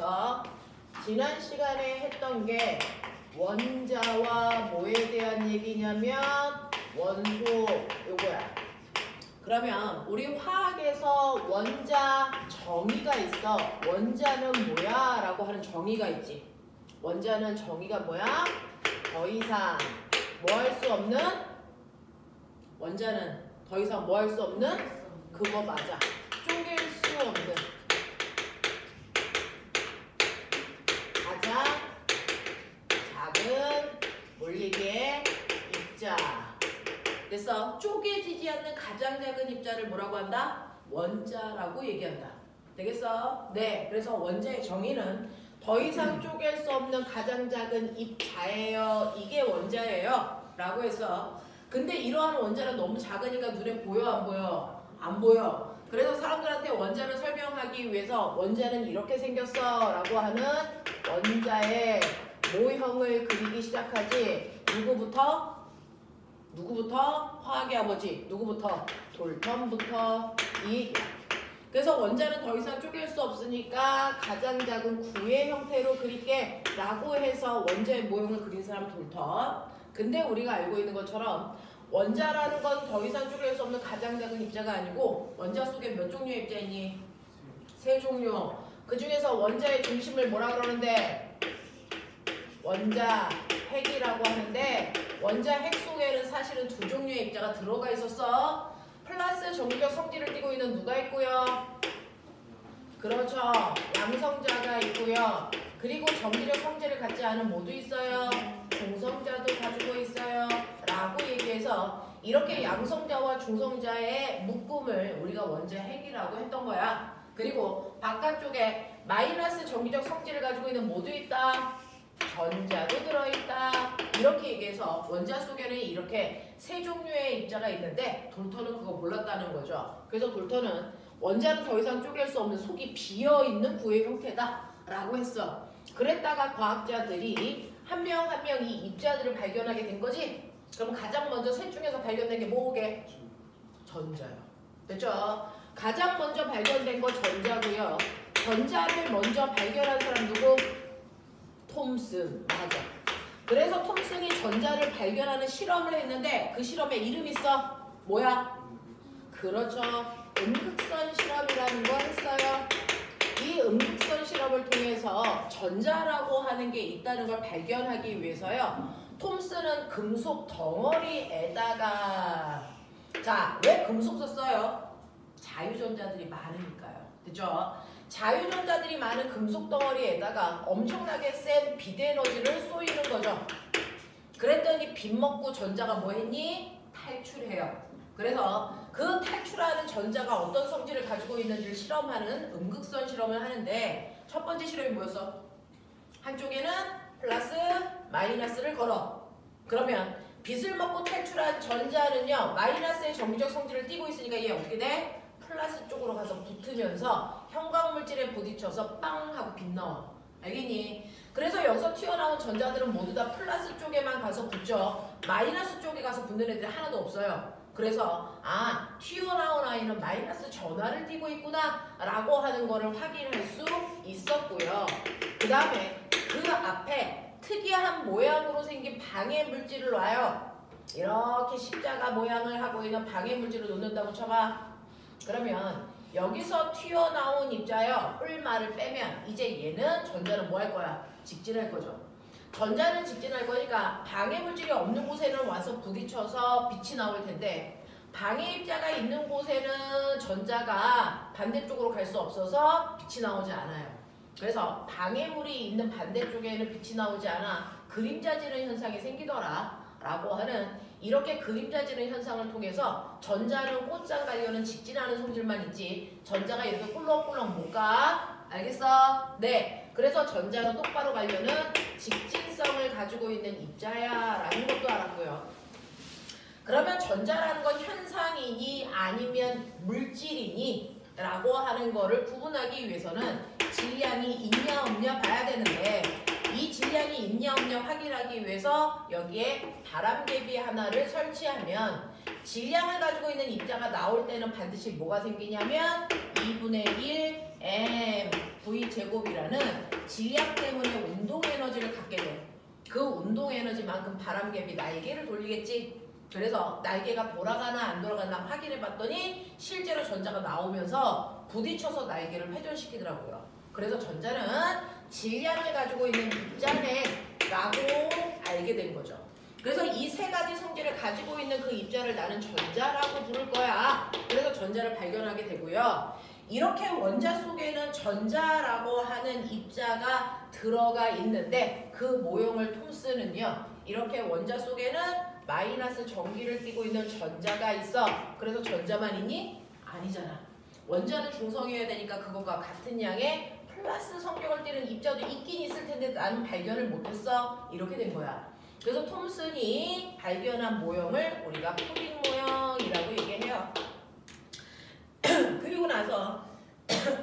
그래서 지난 시간에 했던 게 원자와 뭐에 대한 얘기냐면 원소 요거야. 그러면 우리 화학에서 원자 정의가 있어. 원자는 뭐야? 라고 하는 정의가 있지. 원자는 정의가 뭐야? 더 이상 뭐 할 수 없는? 원자는 더 이상 뭐 할 수 없는? 그거 맞아. 쪼갤 수 없는 가장 작은 물리계의 입자. 그래서 쪼개지지 않는 가장 작은 입자를 뭐라고 한다? 원자라고 얘기한다. 되겠어? 네. 그래서 원자의 정의는 더 이상 쪼갤 수 없는 가장 작은 입자예요. 이게 원자예요. 라고 해서 근데 이러한 원자는 너무 작으니까 눈에 보여 안 보여? 안 보여. 그래서 사람들한테 원자를 설명하기 위해서 원자는 이렇게 생겼어 라고 하는 원자의 모형을 그리기 시작하지. 누구부터? 화학의 아버지. 누구부터? 돌턴부터 이. 그래서 원자는 더 이상 쪼갤 수 없으니까 가장 작은 구의 형태로 그릴게 라고 해서 원자의 모형을 그린 사람 돌턴. 근데 우리가 알고 있는 것처럼 원자라는 건 더 이상 쪼갤 수 없는 가장 작은 입자가 아니고 원자 속에 몇 종류의 입자 있니? 3종류. 그 중에서 원자의 중심을 뭐라 그러는데? 원자 핵이라고 하는데 원자 핵 속에는 사실은 2종류의 입자가 들어가 있었어. 플러스 정기적 성질을 띠고 있는 누가 있고요? 그렇죠. 양성자가 있고요. 그리고 정기적 성질을 갖지 않은 뭐도 있어요? 중성자도 가지고 있어요. 라고 얘기해서 이렇게 양성자와 중성자의 묶음을 우리가 원자 핵이라고 했던 거야. 그리고 바깥쪽에 마이너스 정기적 성질을 가지고 있는 뭐도 있다? 전자도 들어있다. 이렇게 얘기해서 원자 속에는 이렇게 3종류의 입자가 있는데 돌턴은 그거 몰랐다는 거죠. 그래서 돌턴은 원자는 더 이상 쪼갤 수 없는 속이 비어있는 구의 형태다 라고 했어. 그랬다가 과학자들이 한 명 한 명 이 입자들을 발견하게 된 거지. 그럼 가장 먼저 셋 중에서 발견된 게 뭐게? 전자요. 됐죠? 가장 먼저 발견된 거 전자고요. 전자를 먼저 발견한 사람 누구? 톰슨. 맞아. 그래서 톰슨이 전자를 발견하는 실험을 했는데 그 실험에 이름 있어. 뭐야? 그렇죠. 음극선 실험이라는 거 했어요. 이 음극선 실험을 통해서 전자라고 하는 게 있다는 걸 발견하기 위해서요. 톰슨은 금속 덩어리에다가 자, 왜 금속 썼어요? 자유전자들이 많으니까요. 그죠? 자유전자들이 많은 금속 덩어리에다가 엄청나게 센 비대에너지를 쏘이는 거죠. 그랬더니 빗먹고 전자가 뭐 했니? 탈출해요. 그래서 그 탈출하는 전자가 어떤 성질을 가지고 있는지를 실험하는 음극선 실험을 하는데 첫 번째 실험이 뭐였어? 한쪽에는 플러스 마이너스를 걸어. 그러면 빛을 먹고 탈출한 전자는요. 마이너스의 정기적 성질을 띠고 있으니까 얘 어떻게 돼? 플러스 쪽으로 가서 붙으면서 형광물질에 부딪혀서 빵 하고 빛 나와. 알겠니? 그래서 여기서 튀어나온 전자들은 모두 다 플러스 쪽에만 가서 붙죠. 마이너스 쪽에 가서 붙는 애들이 하나도 없어요. 그래서 아, 튀어나온 아이는 마이너스 전하를 띠고 있구나 라고 하는 거를 확인할 수 있었고요. 그 다음에 그 앞에 특이한 모양으로 생긴 방해물질을 놔요. 이렇게 십자가 모양을 하고 있는 방해물질을 놓는다고 쳐봐. 그러면 여기서 튀어나온 입자요. 뿔말을 빼면 이제 얘는 전자는 뭐 할 거야? 직진할 거죠. 전자는 직진할 거니까 방해물질이 없는 곳에는 와서 부딪혀서 빛이 나올 텐데 방해 입자가 있는 곳에는 전자가 반대쪽으로 갈 수 없어서 빛이 나오지 않아요. 그래서 방해물이 있는 반대쪽에는 빛이 나오지 않아 그림자지는 현상이 생기더라 라고 하는 이렇게 그림자지는 현상을 통해서 전자는 꽃장 가려는 직진하는 성질만 있지 전자가 이렇게 꿀렁꿀렁 못 가. 알겠어? 네. 그래서 전자는 똑바로 가려는 직진성을 가지고 있는 입자야 라는 것도 알았고요. 그러면 전자라는 건 현상이니 아니면 물질이니 라고 하는 거를 구분하기 위해서는 질량이 있냐 없냐 봐야 되는데 이 질량이 있냐 없냐 확인하기 위해서 여기에 바람개비 하나를 설치하면 질량을 가지고 있는 입자가 나올 때는 반드시 뭐가 생기냐면 2분의 1 mv 제곱이라는 질량 때문에 운동 에너지를 갖게 돼. 그 운동 에너지만큼 바람개비 날개를 돌리겠지. 그래서 날개가 돌아가나 안 돌아가나 확인해 봤더니 실제로 전자가 나오면서 부딪혀서 날개를 회전시키더라고요. 그래서 전자는 질량을 가지고 있는 입자네라고 알게 된 거죠. 그래서 이 세 가지 성질을 가지고 있는 그 입자를 나는 전자라고 부를 거야. 그래서 전자를 발견하게 되고요. 이렇게 원자 속에는 전자라고 하는 입자가 들어가 있는데 그 모형을 톰슨은요. 이렇게 원자 속에는 마이너스 전기를 띠고 있는 전자가 있어. 그래서 전자만 있니? 아니잖아. 원자는 중성이어야 되니까 그거가 같은 양의 플러스 성격을 띠는 입자도 있긴 있을 텐데 나는 발견을 못했어. 이렇게 된 거야. 그래서 톰슨이 발견한 모형을 우리가 푸딩 모형이라고 얘기해요. 그리고 나서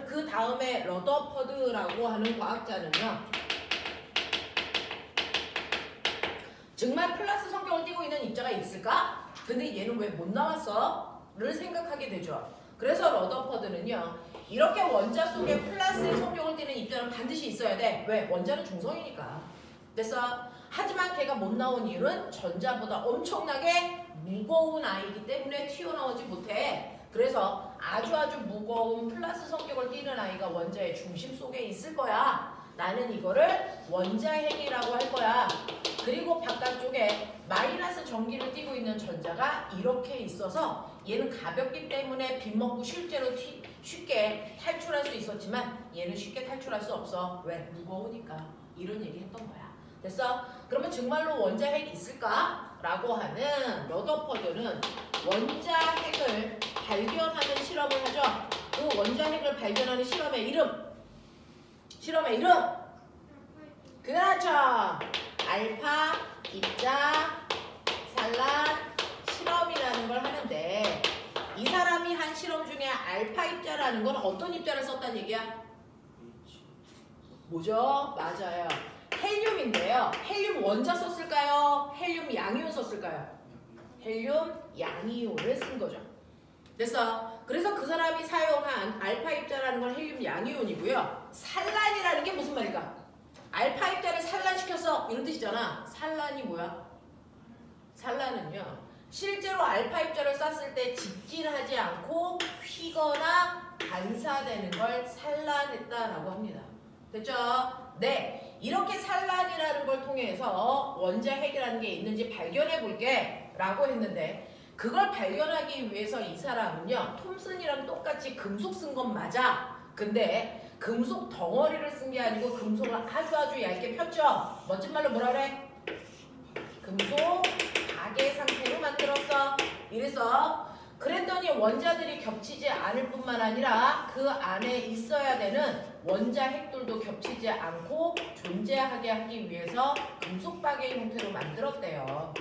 그 다음에 러더퍼드라고 하는 과학자는요. 정말 플러스 성격을 띠고 있는 입자가 있을까? 근데 얘는 왜 못 나왔어? 를 생각하게 되죠. 그래서 러더퍼드는요. 이렇게 원자 속에 플러스의 성격을 띠는 입자는 반드시 있어야 돼. 왜? 원자는 중성이니까. 됐어? 하지만 걔가 못 나온 이유는 전자보다 엄청나게 무거운 아이이기 때문에 튀어나오지 못해. 그래서 아주 무거운 플러스 성격을 띠는 아이가 원자의 중심 속에 있을 거야. 나는 이거를 원자핵이라고 할 거야. 그리고 바깥쪽에 마이너스 전기를 띠고 있는 전자가 이렇게 있어서 얘는 가볍기 때문에 빗먹고 실제로 쉽게 탈출할 수 있었지만 얘는 쉽게 탈출할 수 없어. 왜? 무거우니까. 이런 얘기 했던 거야. 됐어? 그러면 정말로 원자핵이 있을까? 라고 하는 러더퍼드는 원자핵을 발견하는 실험을 하죠. 그 원자핵을 발견하는 실험의 이름. 그렇죠. 알파 입자 산란 실험이라는 걸 하는데 이 사람이 한 실험 중에 알파 입자라는 건 어떤 입자를 썼다는 얘기야? 뭐죠? 맞아요. 헬륨인데요. 헬륨 원자 썼을까요? 헬륨 양이온 썼을까요? 헬륨 양이온을 쓴 거죠. 됐어. 그래서 그 사람이 사용한 알파 입자라는 건 헬륨 양이온이고요. 산란이라는 게 무슨 말일까? 알파 입자를 산란시켰어. 이런 뜻이잖아. 산란이 뭐야? 산란은요. 실제로 알파 입자를 쐈을 때 직진하지 않고 휘거나 반사되는 걸 산란했다라고 합니다. 됐죠? 네. 이렇게 산란이라는 걸 통해서 원자핵이라는 게 있는지 발견해 볼게 라고 했는데 그걸 발견하기 위해서 이 사람은요. 톰슨이랑 똑같이 금속 쓴 건 맞아. 근데 금속 덩어리를 쓴 게 아니고 금속을 아주 얇게 폈죠. 멋진 말로 뭐라 그래? 금속 가계 상태로 만들었어. 이래서 그랬더니 원자들이 겹치지 않을 뿐만 아니라 그 안에 있어야 되는 원자핵들도 겹치지 않고 존재하게 하기 위해서 금속 박의 형태로 만들었대요.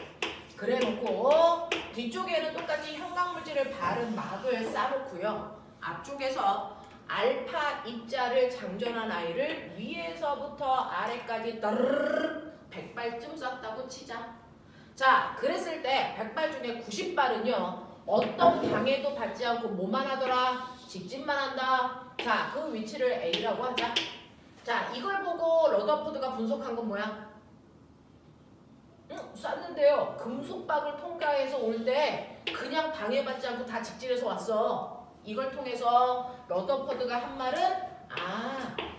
그래 놓고 뒤쪽에는 똑같이 형광물질을 바른 막을 쌓아놓고요. 앞쪽에서 알파 입자를 장전한 아이를 위에서부터 아래까지 따르르르 100발쯤 쐈다고 치자. 자, 그랬을 때 100발 중에 90발은요. 어떤 방해도 받지 않고 뭐만 하더라? 직진만 한다. 자, 그 위치를 A라고 하자. 자, 이걸 보고 러더포드가 분석한 건 뭐야? 쐈는데요. 금속박을 통과해서 올 때 그냥 방해받지 않고 다 직진해서 왔어. 이걸 통해서 러더포드가 한 말은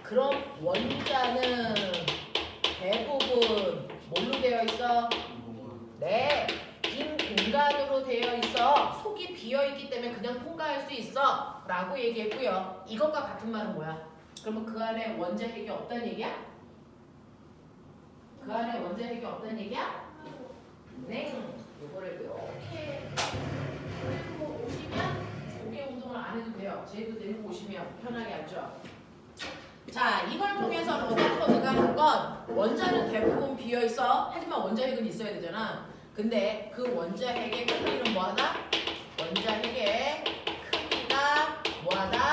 그럼 원자는 대부분 뭘로 되어 있어? 네, 빈 공간으로 되어 있어. 속이 비어있기 때문에 그냥 통과할 수 있어 라고 얘기했고요. 이것과 같은 말은 뭐야? 그러면 그 안에 원자핵이 없다는 얘기야? 그 안에 원자핵이 없다는 얘기야? 네, 요거를 이렇게 들고 오시면 고개 운동을 안 해도 돼요. 쟤도 들고 오시면 편하게 앉죠. 자, 이걸 통해서 러더포드가 한 건 원자는 대부분 비어있어. 하지만 원자핵은 있어야 되잖아. 근데 그 원자핵의 크기는 뭐하다? 원자핵의 크기가 뭐하다?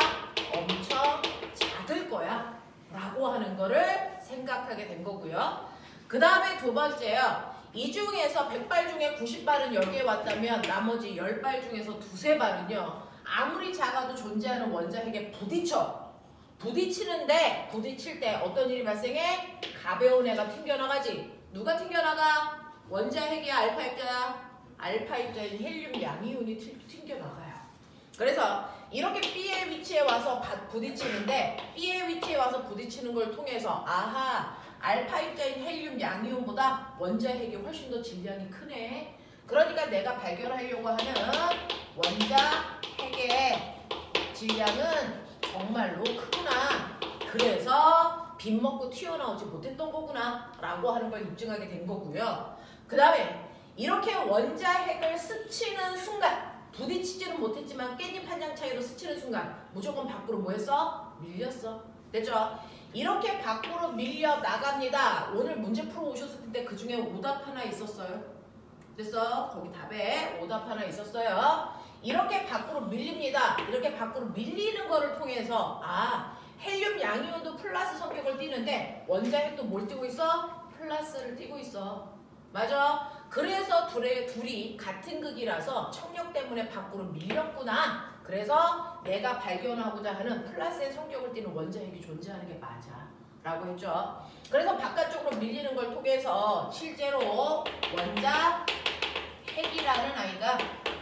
엄청 작을 거야 라고 라고 하는 거를 생각하게 된 거고요. 그 다음에 두 번째요. 이 중에서 100발 중에 90발은 여기에 왔다면 나머지 10발 중에서 두세 발은요. 아무리 작아도 존재하는 원자핵에 부딪히는데 부딪힐 때 어떤 일이 발생해? 가벼운 애가 튕겨나가지. 누가 튕겨나가? 원자핵이야 알파 입자야? 알파 입자인 헬륨 양이온이 튕겨나가요. 그래서 이렇게 B의 위치에 와서 부딪히는데 B의 위치에 와서 부딪히는 걸 통해서 아하 알파 입자인 헬륨 양이온보다 원자핵이 훨씬 더 질량이 크네. 그러니까 내가 발견하려고 하는 원자핵의 질량은 정말로 크구나. 그래서 빈 먹고 튀어나오지 못했던 거구나 라고 하는 걸 입증하게 된 거고요. 그 다음에 이렇게 원자핵을 스치는 순간 부딪히지는 못했지만 깻잎 한 장 차이로 스치는 순간 무조건 밖으로 뭐 했어? 밀렸어. 됐죠? 이렇게 밖으로 밀려 나갑니다. 오늘 문제 풀어 오셨을 텐데 그 중에 오답 하나 있었어요. 됐어? 거기 답에 오답 하나 있었어요. 이렇게 밖으로 밀립니다. 이렇게 밖으로 밀리는 거를 통해서 헬륨 양이온도 플러스 성격을 띠는데 원자핵도 뭘 띠고 있어? 플러스를 띠고 있어. 맞아? 그래서 둘이 같은 극이라서 청력 때문에 밖으로 밀렸구나. 그래서 내가 발견하고자 하는 플러스의 성격을 띠는 원자핵이 존재하는 게 맞아 라고 했죠. 그래서 바깥쪽으로 밀리는 걸 통해서 실제로 원자핵이라는 아이가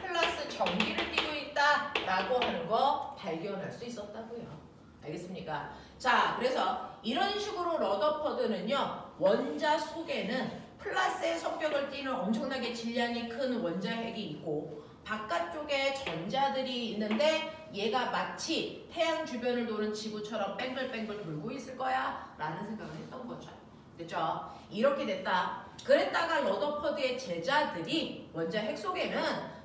플러스 전기를 띠고 있다 라고 하는 거 발견할 수 있었다고요. 알겠습니까? 자, 그래서 이런 식으로 러더퍼드는요. 원자 속에는 플러스의 성격을 띠는 엄청나게 질량이 큰 원자핵이 있고 바깥쪽에 전자들이 있는데 얘가 마치 태양 주변을 도는 지구처럼 뱅글뱅글 돌고 있을 거야 라는 생각을 했던 거죠. 됐죠? 이렇게 됐다. 그랬다가 러더퍼드의 제자들이 원자핵 속에는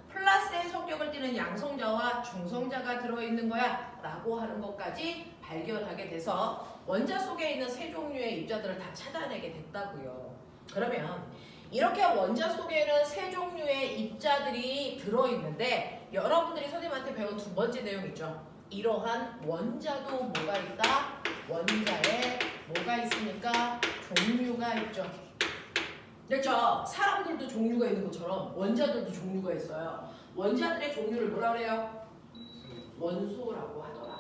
플러스의 성격을 띠는 양성자와 중성자가 들어있는 거야 라고 하는 것까지 발견하게 돼서 원자 속에 있는 세 종류의 입자들을 다 찾아내게 됐다고요. 그러면 이렇게 원자 속에는 세 종류의 입자들이 들어있는데 여러분들이 선생님한테 배운 두 번째 내용 있죠. 이러한 원자도 뭐가 있다? 원자에 뭐가 있습니까? 종류가 있죠. 됐죠? 사람들도 종류가 있는 것처럼 원자들도 종류가 있어요. 원자들의 종류를 뭐라 그래요? 원소라고 하더라.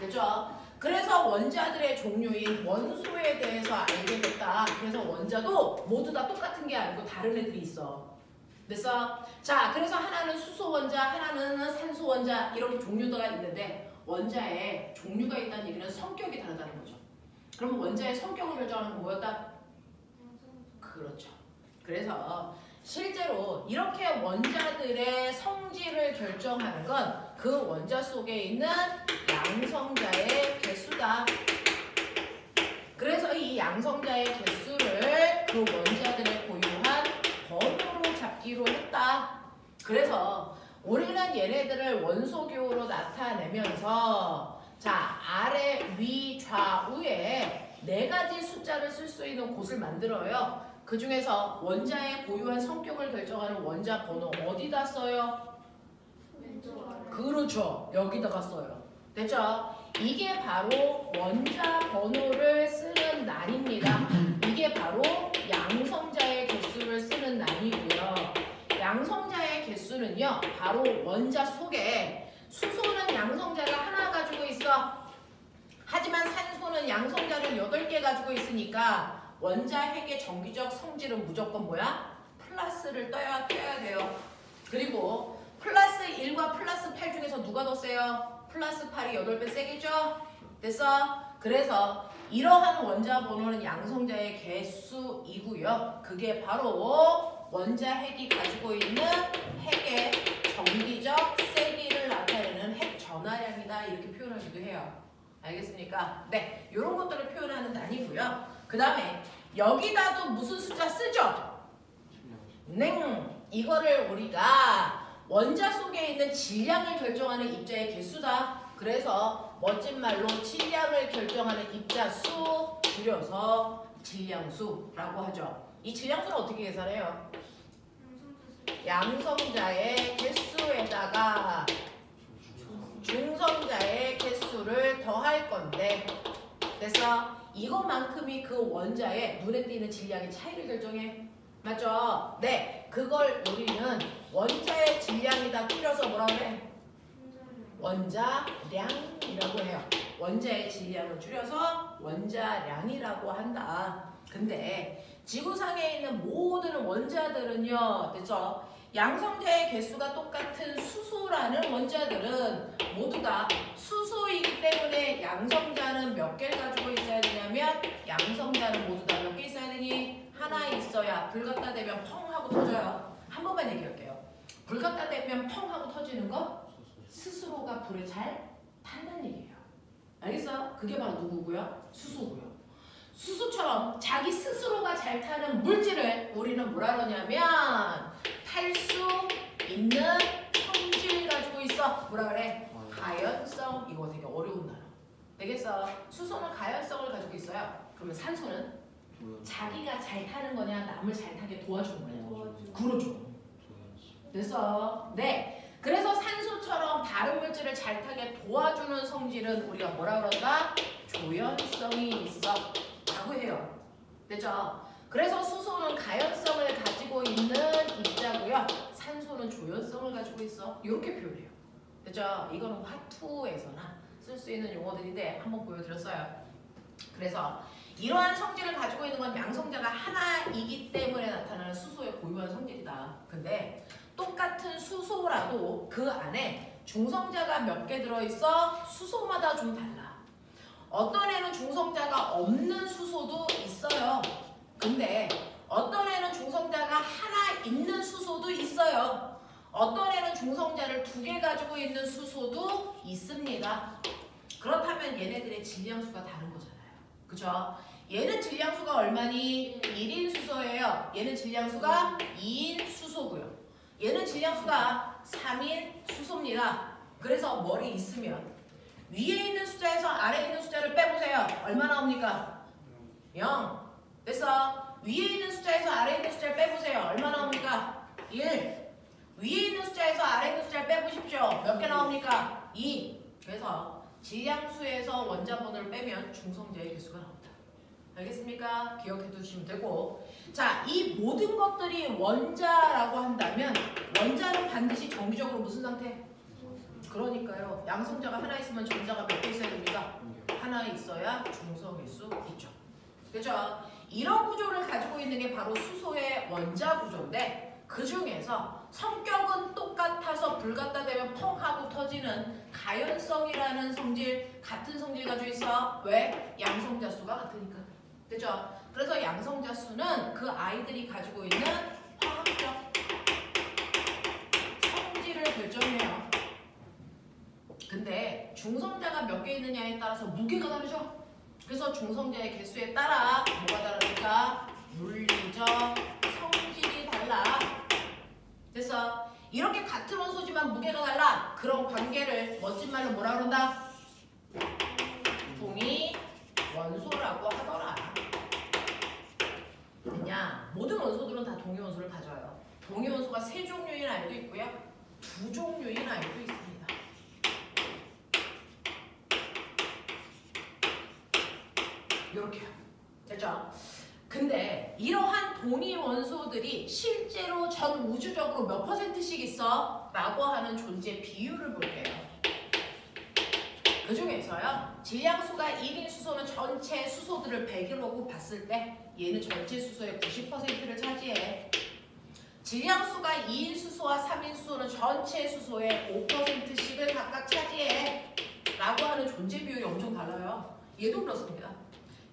됐죠? 그래서 원자들의 종류인 원소에 대해서 알게 됐다. 그래서 원자도 모두 다 똑같은 게 아니고 다른 애들이 있어. 됐어? 자, 그래서 하나는 수소 원자, 하나는 산소 원자 이렇게 종류가 있는데 원자에 종류가 있다는 얘기는 성격이 다르다는 거죠. 그럼 원자의 성격을 결정하는 건 뭐였다? 그렇죠. 그래서 실제로 이렇게 원자들의 성질을 결정하는 건 그 원자 속에 있는 양성자의 개수다. 그래서 이 양성자의 개수를 그 원자들의 고유한 번호로 잡기로 했다. 그래서 우리는 얘네들을 원소교로 나타내면서 자, 아래, 위, 좌우에 4가지 숫자를 쓸 수 있는 곳을 만들어요. 그 중에서 원자의 고유한 성격을 결정하는 원자 번호 어디다 써요? 그렇죠. 여기다가 써요. 됐죠? 이게 바로 원자 번호를 쓰는 난입니다. 이게 바로 양성자의 개수를 쓰는 난이고요. 양성자의 개수는요. 바로 원자 속에 수소는 양성자가 하나 가지고 있어. 하지만 산소는 양성자를 8개 가지고 있으니까 원자핵의 정기적 성질은 무조건 뭐야? 플러스를 떼야 돼요. 그리고 플러스 1과 플러스 8 중에서 누가 더 세요? 플러스 8이 8배 세겠죠? 됐어? 그래서 이러한 원자 번호는 양성자의 개수이고요. 그게 바로 원자핵이 가지고 있는 핵의 정기적 세기를 나타내는 핵 전하량이다. 이렇게 표현하기도 해요. 알겠습니까? 네, 이런 것들을 표현하는 단위고요. 그 다음에 여기다도 무슨 숫자 쓰죠? 이거를 우리가 원자 속에 있는 질량을 결정하는 입자의 개수다. 그래서 멋진 말로 질량을 결정하는 입자 수 줄여서 질량수라고 하죠. 이 질량수는 어떻게 계산해요? 양성자의 개수에다가 중성자의 개수를 더할 건데, 그래서 이것만큼이 그 원자의 눈에 띄는 질량의 차이를 결정해. 맞죠? 네, 그걸 우리는 원자의 질량이다 줄여서 뭐라 그래? 원자량이라고 해요. 원자의 질량을 줄여서 원자량이라고 한다. 근데 지구상에 있는 모든 원자들은요, 됐죠? 양성자의 개수가 똑같은 수소라는 원자들은 모두 다 수소이기 때문에 양성자는 몇 개를 가지고 있어야 되냐면 양성자는 모두 다 몇 개 있어야 되니? 하나 있어야 불 갖다 대면 펑 하고 터져요. 한 번만 얘기할게요. 불 갖다 대면 펑 하고 터지는 거 스스로가 불에 잘 탄다는 얘기예요. 알겠어? 그게 바로 누구고요? 수소고요. 수소처럼 자기 스스로가 잘 타는 물질을 우리는 뭐라 그러냐면 탈 수 있는 성질 가지고 있어. 뭐라 그래? 가연성. 이거 되게 어려운 단어. 되겠어? 수소는 가연성을 가지고 있어요. 그러면 산소는 자기가 잘 타는 거냐 남을 잘 타게 도와주는 거냐? 그러죠. 됐어? 네. 그래서 산소처럼 다른 물질을 잘 타게 도와주는 성질은 우리가 뭐라 그런다? 조연성이 있어 라고 해요. 됐죠? 그래서 수소는 가연성을 가지고 있는 입자고요. 산소는 조연성을 가지고 있어. 이렇게 표현해요. 됐죠? 이거는 화투에서나 쓸 수 있는 용어들인데 한번 보여드렸어요. 그래서 이러한 성질을 가지고 있는 건 양성자가 하나이기 때문에 나타나는 수소의 고유한 성질이다. 근데 똑같은 수소라도 그 안에 중성자가 몇 개 들어있어? 수소마다 좀 달라. 어떤 애는 중성자가 없는 수소도 있어요. 근데 어떤 애는 중성자가 하나 있는 수소도 있어요. 어떤 애는 중성자를 2개 가지고 있는 수소도 있습니다. 그렇다면 얘네들의 질량수가 다른 거잖아요. 그죠? 얘는 질량수가 얼마니? 1인 수소예요. 얘는 질량수가 2인 수소고요. 얘는 질량수가 3인 수소입니다. 그래서 머리 있으면 위에 있는 숫자에서 아래에 있는 숫자를 빼보세요. 얼마 나옵니까? 0. 됐어? 위에 있는 숫자에서 아래에 있는 숫자를 빼보세요. 얼마 나옵니까? 1. 위에 있는 숫자에서 아래에 있는 숫자를 빼보십시오. 몇 개 나옵니까? 2. 그래서 질량수에서 원자번호를 빼면 중성자의 개수가 나옵니다. 알겠습니까? 기억해 두시면 되고. 자, 이 모든 것들이 원자라고 한다면 원자는 반드시 정기적으로 무슨 상태? 그러니까요. 양성자가 하나 있으면 전자가 몇 개 있어야 됩니까? 하나 있어야 중성일 수 있죠. 그죠? 이런 구조를 가지고 있는 게 바로 수소의 원자 구조인데 그 중에서 성격은 똑같아서 불 갖다 대면 펑 하고 터지는 가연성이라는 성질, 같은 성질 가지고 있어. 왜? 양성자 수가 같으니까. 그죠? 그래서 양성자 수는 그 아이들이 가지고 있는 화학적 성질을 결정해요. 근데 중성자가 몇 개 있느냐에 따라서 무게가 다르죠? 그래서 중성자의 개수에 따라 뭐가 다르니까? 물리적 성질이 달라. 됐어? 이렇게 같은 원소지만 무게가 달라. 그런 관계를 멋진 말로 뭐라 그런다? 동위 원소라고 하더라. 그냥 모든 원소들은 다 동위 원소를 가져요. 동위 원소가 3종류인 아이도 있고요. 2종류인 아이도 있습니다. 이렇게요. 됐죠? 근데 이러한 동위 원소들이 실제로 전 우주적으로 몇 %씩 있어? 라고 하는 존재 비율을 볼게요. 그 중에서요. 질량수가 1인 수소는 전체 수소들을 100이라고 봤을 때 얘는 전체 수소의 90%를 차지해. 질량수가 2인 수소와 3인 수소는 전체 수소의 5%씩을 각각 차지해. 라고 하는 존재 비율이 엄청 달라요. 얘도 그렇습니다.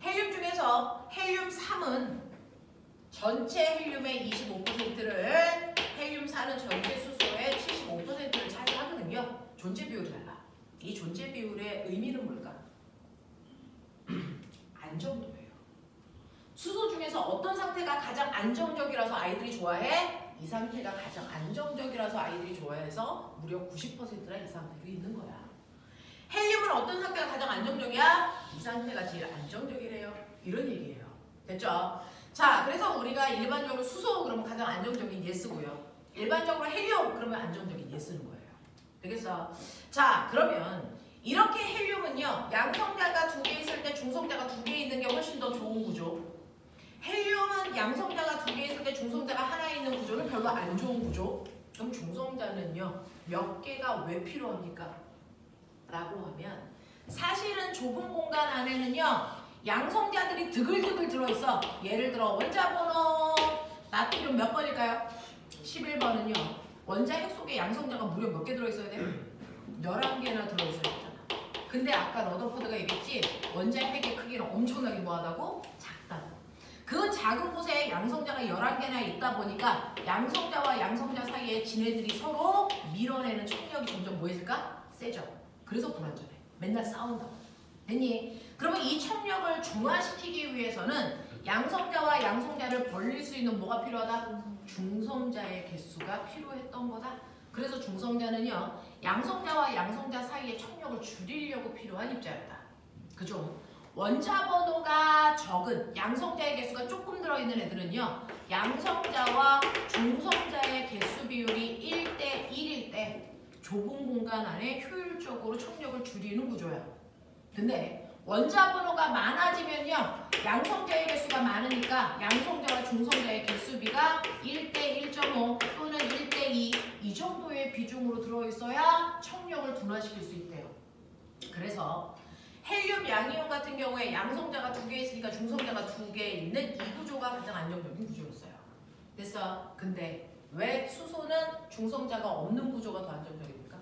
헬륨 중에서 헬륨 3은 전체 헬륨의 25%를 헬륨 4는 전체 수소의 75%를 차지하거든요. 존재 비율이 달라. 이 존재 비율의 의미는 뭘까? 안정도예요. 수소 중에서 어떤 상태가 가장 안정적이라서 아이들이 좋아해? 이 상태가 가장 안정적이라서 아이들이 좋아해서 무려 90%나 이 상태로 있는 거야. 헬륨은 어떤 상태가 가장 안정적이야? 이 상태가 제일 안정적이래요. 이런 얘기예요. 됐죠? 자, 그래서 우리가 일반적으로 수소 그러면 가장 안정적인 예 쓰고요. 일반적으로 헬륨 그러면 안정적인 예 쓰는 거예요. 되겠어? 자, 그러면 이렇게 헬륨은요, 양성자가 2개 있을 때 중성자가 2개 있는 게 훨씬 더 좋은 구조. 헬륨은 양성자가 2개 있을 때 중성자가 하나 있는 구조는 별로 안 좋은 구조. 그럼 중성자는요, 몇 개가 왜 필요합니까? 라고 하면 사실은 좁은 공간 안에는요, 양성자들이 드글드글 들어있어. 예를 들어 원자 번호 나트륨 몇 번일까요? 11번은요. 원자 핵 속에 양성자가 무려 몇 개 들어있어야 돼요? 11개나 들어있어야 되잖아. 근데 아까 러더포드가 얘기했지, 원자 핵의 크기는 엄청나게 뭐하다고? 작다고. 그 작은 곳에 양성자가 11개나 있다 보니까 양성자와 양성자 사이에 지네들이 서로 밀어내는 척력이 점점 뭐해질까? 세져. 그래서 불안정해. 맨날 싸운다고. 됐니? 그러면 이 척력을 중화시키기 위해서는 양성자와 양성자를 벌릴 수 있는 뭐가 필요하다? 중성자의 개수가 필요했던 거다. 그래서 중성자는요, 양성자와 양성자 사이의 척력을 줄이려고 필요한 입자였다. 그죠? 원자 번호가 적은 양성자의 개수가 조금 들어있는 애들은요, 양성자와 중성자의 개수 비율이 1대 1일 때 좁은 공간 안에 효율적으로 척력을 줄이는 구조야. 근데 원자 번호가 많아지면요, 양성자의 개수가 많으니까 양성자와 중성자의 개수비가 1대 1.5 또는 1대 2 이 정도의 비중으로 들어있어야 척력을 둔화시킬 수 있대요. 그래서 헬륨 양이온 같은 경우에 양성자가 2개 있으니까 중성자가 2개 있는 이 구조가 가장 안정적인 구조였어요. 됐어? 근데 왜 수소는 중성자가 없는 구조가 더 안정적입니까?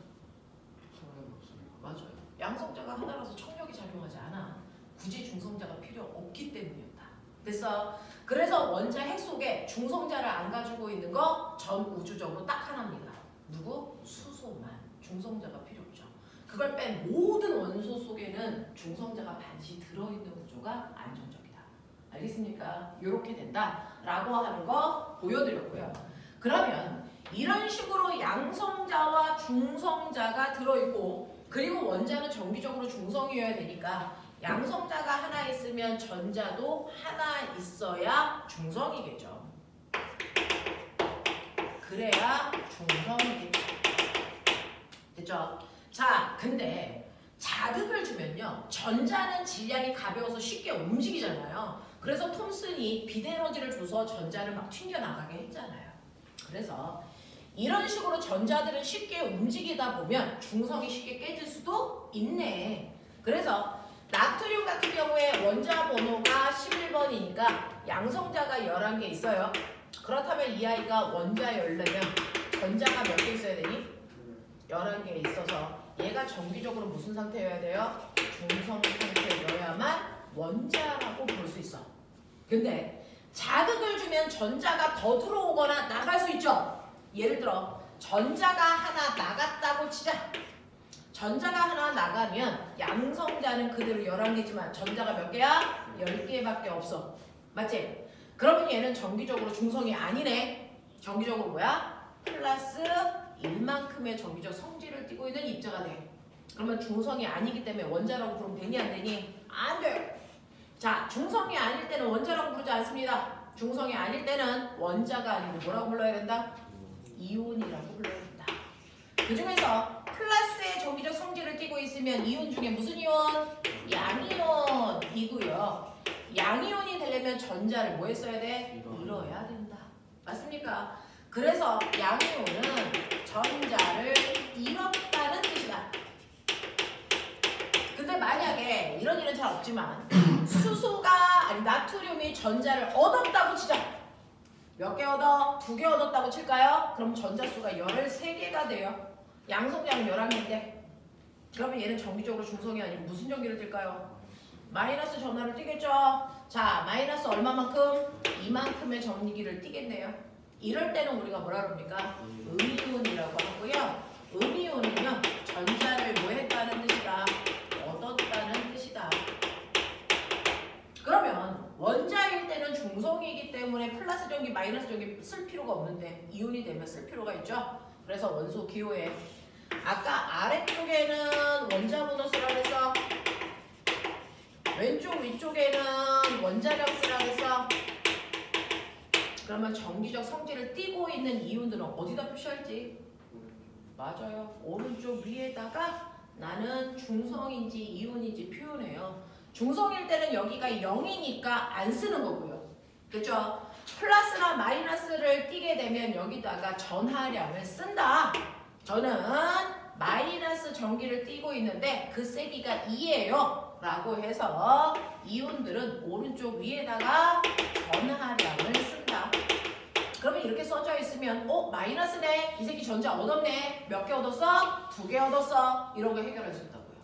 맞아요. 양성자가 하나라서 척력이 작용하지 않아. 굳이 중성자가 필요 없기 때문이었다. 됐어? 그래서 원자 핵 속에 중성자를 안 가지고 있는 거 전 우주적으로 딱 하나입니다. 누구? 수소만. 중성자가 필요 없죠. 그걸 뺀 모든 원소 속에는 중성자가 반드시 들어있는 구조가 안정적이다. 알겠습니까? 이렇게 된다라고 하는 거 보여드렸고요. 그러면 이런 식으로 양성자와 중성자가 들어있고, 그리고 원자는 정기적으로 중성이어야 되니까 양성자가 하나 있으면 전자도 하나 있어야 중성이겠죠. 그래야 중성이겠죠. 됐죠? 자, 근데 자극을 주면요, 전자는 질량이 가벼워서 쉽게 움직이잖아요. 그래서 톰슨이 비대에너지를 줘서 전자를 막 튕겨나가게 했잖아요. 그래서 이런 식으로 전자들은 쉽게 움직이다 보면 중성이 쉽게 깨질 수도 있네. 그래서 나트륨 같은 경우에 원자 번호가 11번이니까 양성자가 11개 있어요. 그렇다면 이 아이가 원자 열려면 전자가 몇 개 있어야 되니? 11개 있어서 얘가 정기적으로 무슨 상태여야 돼요? 중성 상태여야만 원자라고 볼 수 있어. 근데 자극을 주면 전자가 더 들어오거나 나갈 수 있죠. 예를 들어 전자가 하나 나갔다고 치자. 전자가 하나 나가면 양성자는 그대로 11개지만 전자가 몇 개야? 10개밖에 없어. 맞지? 그러면 얘는 정기적으로 중성이 아니네. 정기적으로 뭐야? 플러스 1만큼의 정기적 성질을 띠고 있는 입자가 돼. 그러면 중성이 아니기 때문에 원자라고 부르면 되니 안 되니? 안 돼. 자, 중성이 아닐 때는 원자라고 부르지 않습니다. 중성이 아닐 때는 원자가 아니고 뭐라고 불러야 된다? 이온이라고 불러야 된다. 그 중에서 플러스의 정기적 성질을 띠고 있으면 이온 중에 무슨 이온? 양이온이고요. 양이온이 되려면 전자를 뭐 했어야 돼? 잃어야 된다. 맞습니까? 그래서 양이온은 전자를 잃었다는 뜻이다. 근데 만약에 이런 일은 잘 없지만 수소가 아니 나트륨이 전자를 얻었다고 치자. 몇 개 얻어? 2개 얻었다고 칠까요? 그럼 전자수가 13개가 돼요. 양성자는 11개인데 그러면 얘는 정기적으로 중성이 아니고 무슨 전기를 띨까요? 마이너스 전하를 띠겠죠? 자, 마이너스 얼마만큼? 이만큼의 전기를 띠겠네요. 이럴 때는 우리가 뭐라 그럽니까? 음이온이라고 하고요. 음이온은요, 전자를 뭐 했다는 뜻이다? 얻었다는 뜻이다. 그러면 원자일 때는 중성이기 때문에 플러스 전기, 마이너스 전기 쓸 필요가 없는데 이온이 되면 쓸 필요가 있죠? 그래서 원소 기호에 아까 아래쪽에는 원자 번호 쓰라고 했어. 왼쪽 위쪽에는 원자력 쓰라고 했어. 그러면 정기적 성질을 띠고 있는 이온들은 어디다 표시할지? 맞아요. 오른쪽 위에다가 나는 중성인지 이온인지 표현해요. 중성일 때는 여기가 0이니까 안 쓰는 거고요. 그죠? 플러스나 마이너스를 띄게 되면 여기다가 전하량을 쓴다. 저는 마이너스 전기를 띄고 있는데 그 세기가 2예요. 라고 해서 이온들은 오른쪽 위에다가 전하량을 쓴다. 그러면 이렇게 써져 있으면 마이너스네. 이 새끼 전자 얻었네. 몇 개 얻었어? 2개 얻었어. 이런 거 해결할 수 있다고요.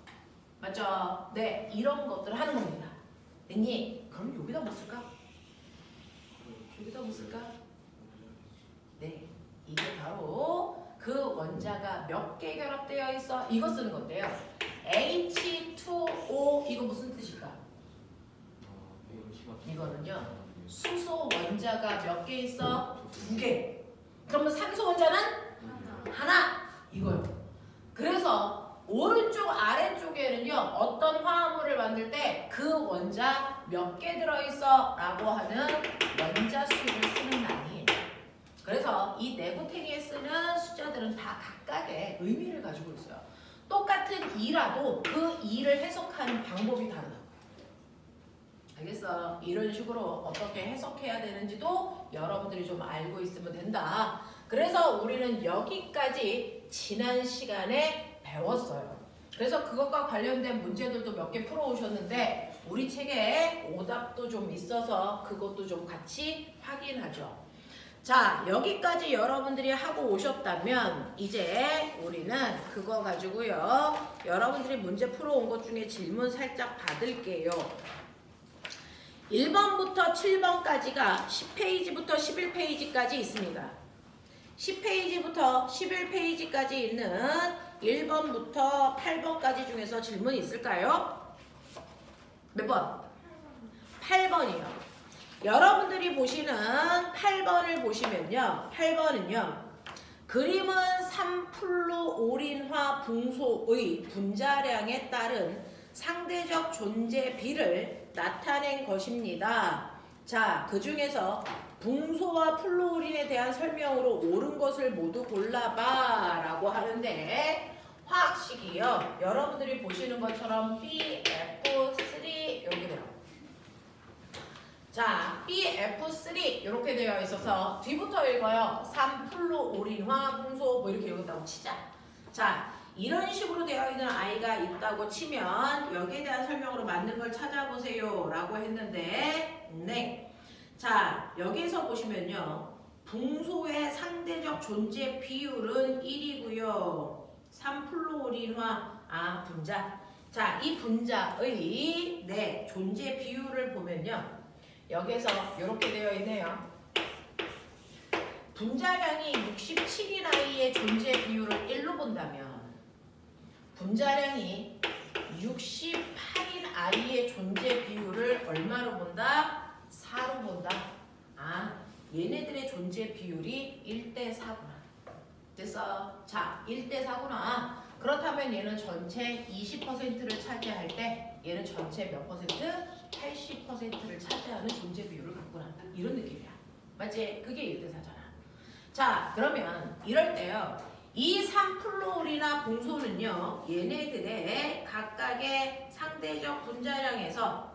맞죠? 네, 이런 것들을 하는 겁니다. 네, 그럼 여기다 뭐 쓸까? 여기다 뭐 쓸까? 네, 이게 바로 그 원자가 몇 개 결합되어 있어? 이거 쓰는 건데요. H2O 이거 무슨 뜻일까? 이거는요. 수소 원자가 몇 개 있어? 2개. 그러면 산소 원자는? 하나. 이거요. 그래서 오른쪽 아래쪽에는요. 어떤 화합물을 만들 때 그 원자 몇 개 들어있어? 라고 하는 원자 수를 쓰는 란이에요. 그래서 이 네고탱이에 쓰는 숫자들은 다 각각의 의미를 가지고 있어요. 똑같은 2라도 그 2를 해석하는 방법이 다르다. 알겠어? 이런 식으로 어떻게 해석해야 되는지도 여러분들이 좀 알고 있으면 된다. 그래서 우리는 여기까지 지난 시간에 배웠어요. 그래서 그것과 관련된 문제들도 몇 개 풀어오셨는데 우리 책에 오답도 좀 있어서 그것도 좀 같이 확인하죠. 자, 여기까지 여러분들이 하고 오셨다면 이제 우리는 그거 가지고요. 여러분들이 문제 풀어온 것 중에 질문 살짝 받을게요. 1번부터 7번까지가 10페이지부터 11페이지까지 있습니다. 10페이지부터 11페이지까지 있는 1번부터 8번까지 중에서 질문이 있을까요? 몇 번? 8번이요. 여러분들이 보시는 8번을 보시면요. 8번은요. 그림은 3플루오린화 붕소의 분자량에 따른 상대적 존재비를 나타낸 것입니다. 자, 그 중에서 붕소와 플루오린에 대한 설명으로 옳은 것을 모두 골라봐 라고 하는데 화학식이요. 여러분들이 보시는 것처럼 BF3 이렇게 돼요. 자, BF3 이렇게 되어 있어서 뒤부터 읽어요. 3플루오린화 붕소 뭐 이렇게 읽었다고 치자. 자, 이런 식으로 되어 있는 아이가 있다고 치면 여기에 대한 설명으로 맞는 걸 찾아보세요 라고 했는데 네. 자, 여기서 보시면요. 붕소의 상대적 존재 비율은 1이고요. 3플루오린화 분자. 자, 이 분자의 네, 존재 비율을 보면요. 여기에서 이렇게 되어 있네요. 분자량이 67인 아이의 존재 비율을 1로 본다면 분자량이 68인 아이의 존재 비율을 얼마로 본다? 4로 본다. 아, 얘네들의 존재 비율이 1대4구나. 됐어. 자, 1대4구나. 그렇다면 얘는 전체 20%를 차지할 때 얘는 전체 몇 퍼센트? 80%를 차지하는 존재 비율을 갖고 난다. 이런 느낌이야. 맞지? 그게 1대4잖아. 자, 그러면 이럴 때요. 이 3플루오린화 붕소는요. 얘네들의 각각의 상대적 분자량에서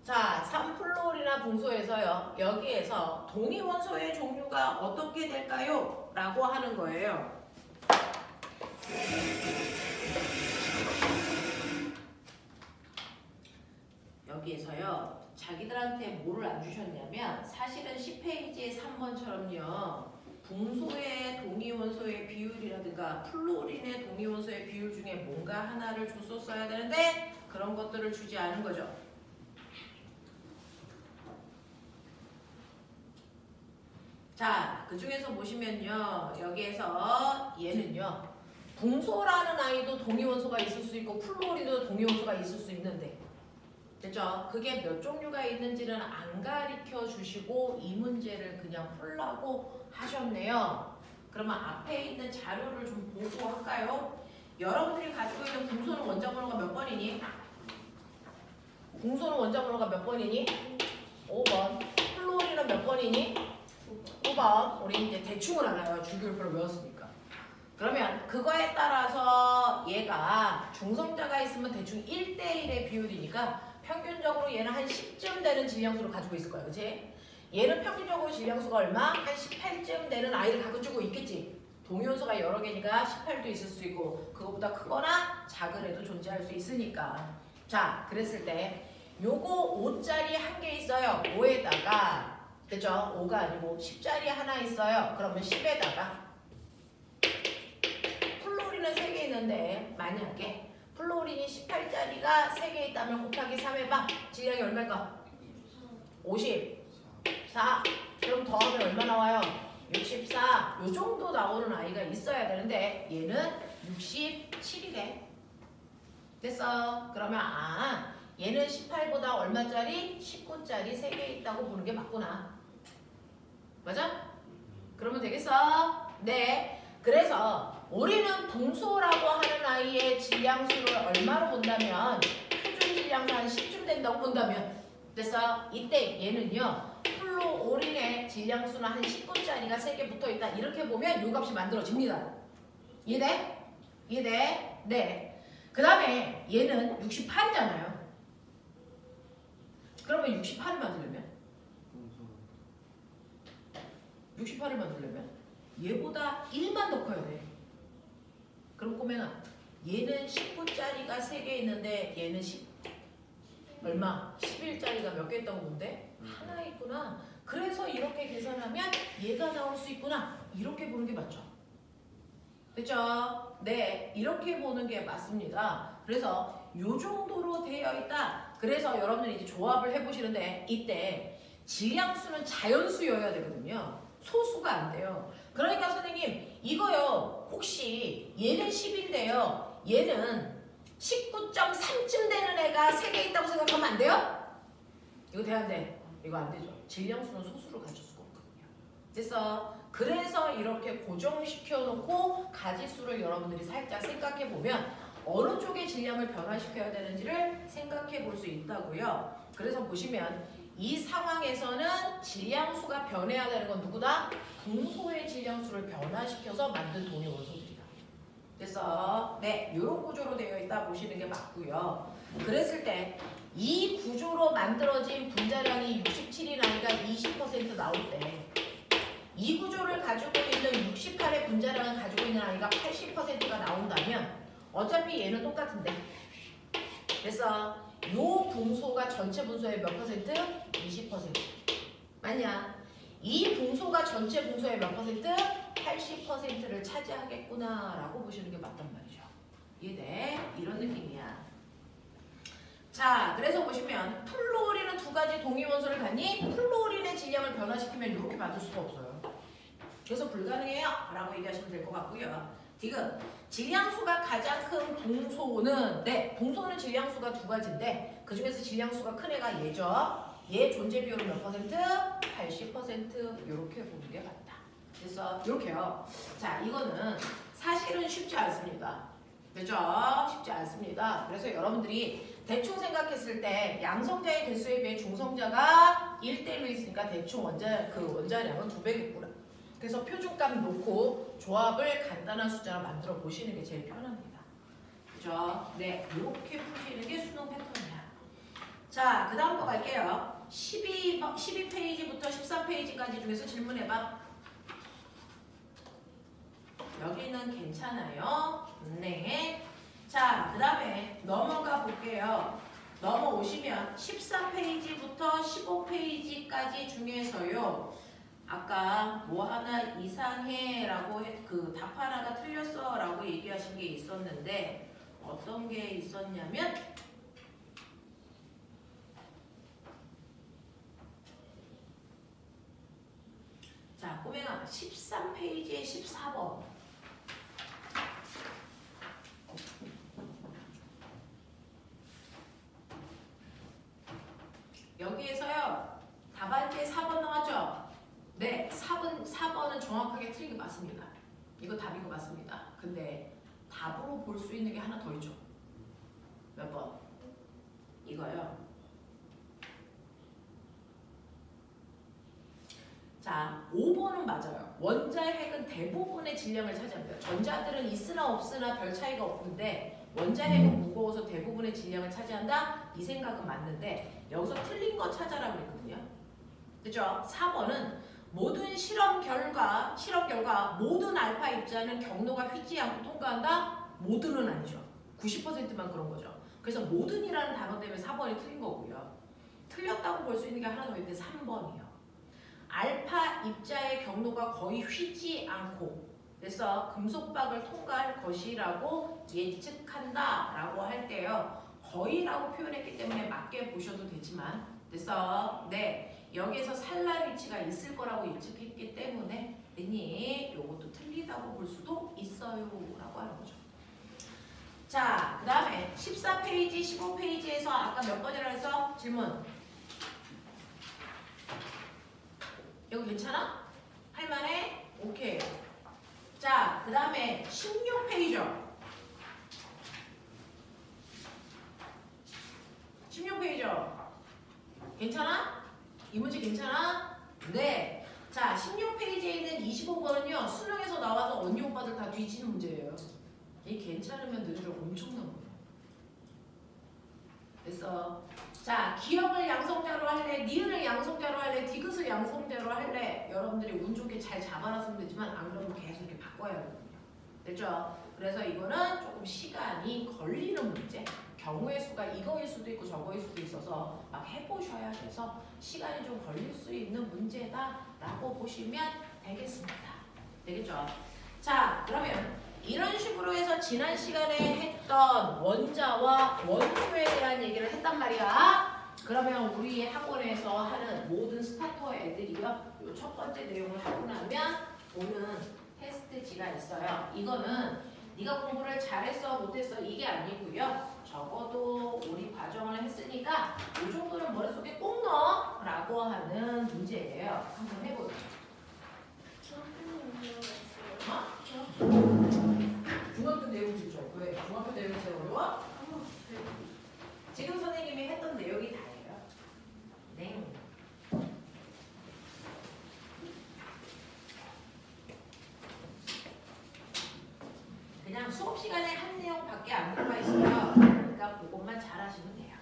자, 3플루오린화 붕소에서요. 여기에서 동위원소의 종류가 어떻게 될까요? 라고 하는 거예요. 여기에서요. 자기들한테 뭐를 안 주셨냐면 사실은 10페이지의 3번처럼요. 붕소의 동위원소의 비율이라든가 플루오린의 동위원소의 비율 중에 뭔가 하나를 줬었어야 되는데 그런 것들을 주지 않은 거죠. 자, 그 중에서 보시면요. 여기에서 얘는요. 붕소라는 아이도 동위원소가 있을 수 있고 플루오린도 동위원소가 있을 수 있는데 됐죠? 그게 몇 종류가 있는지는 안 가르쳐 주시고 이 문제를 그냥 풀라고 하셨네요. 그러면 앞에 있는 자료를 좀 보고 할까요? 여러분들이 가지고 있는 궁소는 원자번호가 몇 번이니? 궁소는 원자번호가 몇 번이니? 5번. 플로리는 몇 번이니? 5번. 우리 이제 대충을 알아요. 주기율표를 외웠으니까. 그러면 그거에 따라서 얘가 중성자가 있으면 대충 1대1의 비율이니까 평균적으로 얘는 한 10쯤 되는 질량수를 가지고 있을 거야. 그치? 얘는 평균적으로 질량수가 얼마? 한 18쯤 되는 아이를 가지고 있겠지. 동위원소가 여러 개니까 18도 있을 수 있고 그것보다 크거나 작은 애도 존재할 수 있으니까. 자, 그랬을 때 요거 5짜리 한 개 있어요. 5에다가 그죠? 5가 아니고 10짜리 하나 있어요. 그러면 10에다가 플로린은 3개 있는데 만약에 플로린이 18짜리가 3개 있다면 곱하기 3 해봐. 질량이 얼마일까? 54. 그럼 더하면 얼마 나와요? 64. 요 정도 나오는 아이가 있어야 되는데 얘는 67이래. 됐어? 그러면 얘는 18보다 얼마짜리? 19짜리 3개 있다고 보는 게 맞구나. 맞아? 그러면 되겠어? 네. 그래서 우리는 붕소라고 하는 아이의 질량수를 얼마로 본다면 표준 질량수 한 10쯤 된다고 본다면 됐어? 이때 얘는요. 플로오린의 질량수는 한 19짜리가 3개 붙어있다. 이렇게 보면 이 값이 만들어집니다. 이해돼? 이해돼? 네. 그 다음에 얘는 68이잖아요. 그러면 68을 만들려면? 68을 만들려면 얘보다 1만 더 커야 돼. 그럼 꼬맹아 얘는 19짜리가 3개 있는데 얘는 얼마? 11짜리가 몇 개 있다고 본대? 하나 있구나. 그래서 이렇게 계산하면 얘가 나올 수 있구나. 이렇게 보는 게 맞죠? 됐죠? 네, 이렇게 보는 게 맞습니다. 그래서 요 정도로 되어 있다. 그래서 여러분들이 이제 조합을 해보시는데 이때 질량수는 자연수여야 되거든요. 소수가 안 돼요. 그러니까 선생님 이거요. 혹시 얘는 10인데요. 얘는 19.3쯤 되는 애가 3개 있다고 생각하면 안 돼요? 이거 돼야 돼. 이거 안 되죠. 질량수는 소수를 가질 수가 없거든요. 됐어? 그래서 이렇게 고정시켜 놓고 가지수를 여러분들이 살짝 생각해 보면 어느 쪽의 질량을 변화시켜야 되는지를 생각해 볼 수 있다고요. 그래서 보시면 이 상황에서는 질량수가 변해야 되는 건 누구다? 붕소의 질량수를 변화시켜서 만든 동위 원소들이다. 그래서 네, 이런 구조로 되어 있다 보시는 게 맞고요. 그랬을 때 이 구조로 만들어진 분자량이 67인 아이가 20% 나올 때 이 구조를 가지고 있는 68의 분자량을 가지고 있는 아이가 80%가 나온다면 어차피 얘는 똑같은데 그래서 요 붕소가 전체 분소의 몇 퍼센트? 20%. 맞냐? 이 붕소가 전체 붕소의 몇 퍼센트? 80%를 차지하겠구나 라고 보시는 게 맞단 말이죠. 이해돼? 이런 느낌이야. 자, 그래서 보시면 플로린은 두 가지 동위원소를 갖니 플로린의 질량을 변화시키면 이렇게 만들 수가 없어요. 그래서 불가능해요 라고 얘기하시면 될 것 같고요. 지금 질량수가 가장 큰 붕소는 네, 붕소는 질량수가 두 가지인데 그 중에서 질량수가 큰 애가 얘죠. 얘 존재 비율은 몇 퍼센트? 80% 이렇게 보는 게 맞다. 그래서 이렇게요. 자, 이거는 사실은 쉽지 않습니다. 그죠? 쉽지 않습니다. 그래서 여러분들이 대충 생각했을 때 양성자의 개수에 비해 중성자가 1대1로 있으니까 대충 원자량은 2배겠구나. 그래서 표준값 놓고 조합을 간단한 숫자로 만들어 보시는 게 제일 편합니다. 그죠? 네, 이렇게 푸시는 게 수능 패턴이야. 자, 그 다음 거 갈게요. 12페이지부터 13페이지까지 중에서 질문해봐. 여기는 괜찮아요. 네. 자, 그 다음에 넘어가 볼게요. 넘어오시면 14페이지부터 15페이지까지 중에서요. 아까 뭐 하나 이상해 라고 그 답 하나가 틀렸어 라고 얘기하신 게 있었는데 어떤 게 있었냐면 자, 꼬맹아 13페이지에 14번 여기에서요 답안지에 4번 나왔죠? 네, 4번은 정확하게 틀린 게 맞습니다. 이거 답인 것 같습니다. 근데 답으로 볼 수 있는 게 하나 더 있죠. 몇 번? 이거요. 자, 5번은 맞아요. 원자핵은 대부분의 질량을 차지합니다. 전자들은 있으나 없으나 별 차이가 없는데 원자핵은 무거워서 대부분의 질량을 차지한다? 이 생각은 맞는데 여기서 틀린 거 찾아라 그랬거든요. 그죠? 4번은 모든 실험 결과 모든 알파 입자는 경로가 휘지 않고 통과한다? 모든은 아니죠. 90%만 그런 거죠. 그래서 모든이라는 단어 때문에 4번이 틀린 거고요. 틀렸다고 볼 수 있는 게 하나 더 있는데 3번이요. 알파 입자의 경로가 거의 휘지 않고 그래서 금속박을 통과할 것이라고 예측한다 라고 할 때요. 거의라고 표현했기 때문에 맞게 보셔도 되지만 그래서 네 여기에서 산랄 위치가 있을 거라고 예측했기 때문에 괜히 요것도 틀리다고 볼 수도 있어요 라고 하는 거죠. 자, 그 다음에 14페이지, 15페이지에서 아까 몇 번이라 해서 질문. 이거 괜찮아? 할만해? 오케이. 자, 그 다음에 16페이지요. 16페이지요. 괜찮아? 이 문제 괜찮아? 네. 자, 16페이지에 있는 25번은요. 수능에서 나와서 언니 오빠들 다 뒤지는 문제예요. 이 괜찮으면 너희들 엄청난 거예요. 됐어. 자, 기억을 양성자로 할래, 니은을 양성자로 할래, 디귿을 양성자로 할래. 여러분들이 운 좋게 잘 잡아놨으면 되지만 안 그러면 계속 이렇게 바꿔야 하거든요. 됐죠? 그래서 이거는 조금 시간이 걸리는 문제. 경우의 수가 이거일 수도 있고 저거일 수도 있어서 막 해보셔야 돼서 시간이 좀 걸릴 수 있는 문제다라고 보시면 되겠습니다. 되겠죠? 자, 그러면 이런 식으로 해서 지난 시간에 했던 원자와 원소에 대한 얘기를 했단 말이야. 그러면 우리 학원에서 하는 모든 스타터 애들이요. 요 첫 번째 내용을 하고 나면 오는 테스트지가 있어요. 이거는 네가 공부를 잘했어 못했어 이게 아니고요. 적어도 우리 과정을 했으니까 이 정도는 머릿속에 꼭 넣어 라고 하는 문제예요. 한번 해보자. 중학교 내용 주죠. 왜? 중학교 내용이 제일 어려워? 지금 선생님이 했던 내용이 다예요. 네. 그냥 수업 시간에 한 내용밖에 안 들어가 있어요. 그러니까 그것만 잘 하시면 돼요.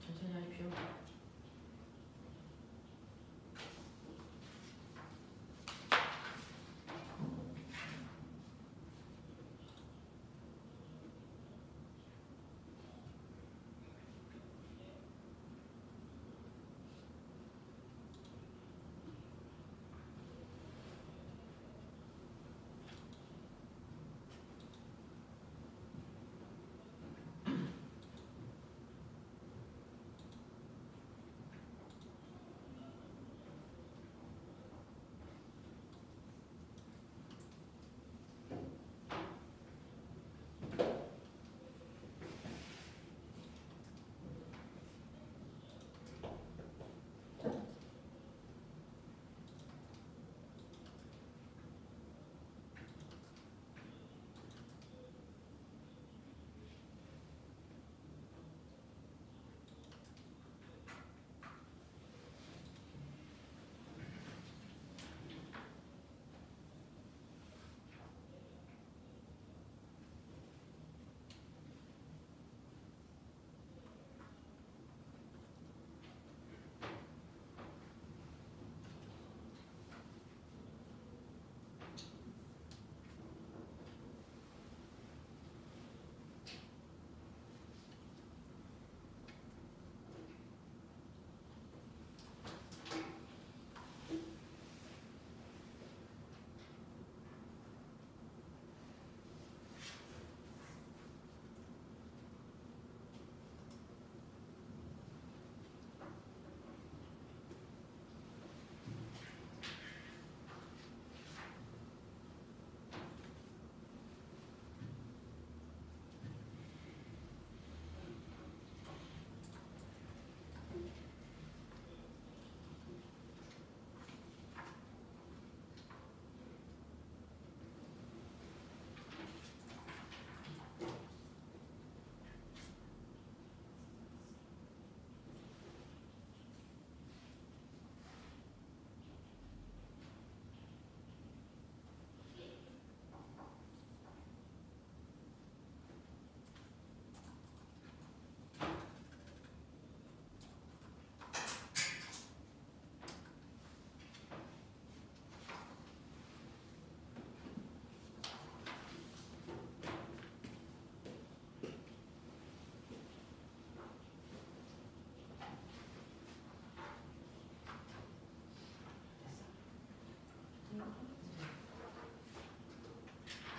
천천히 하십시오.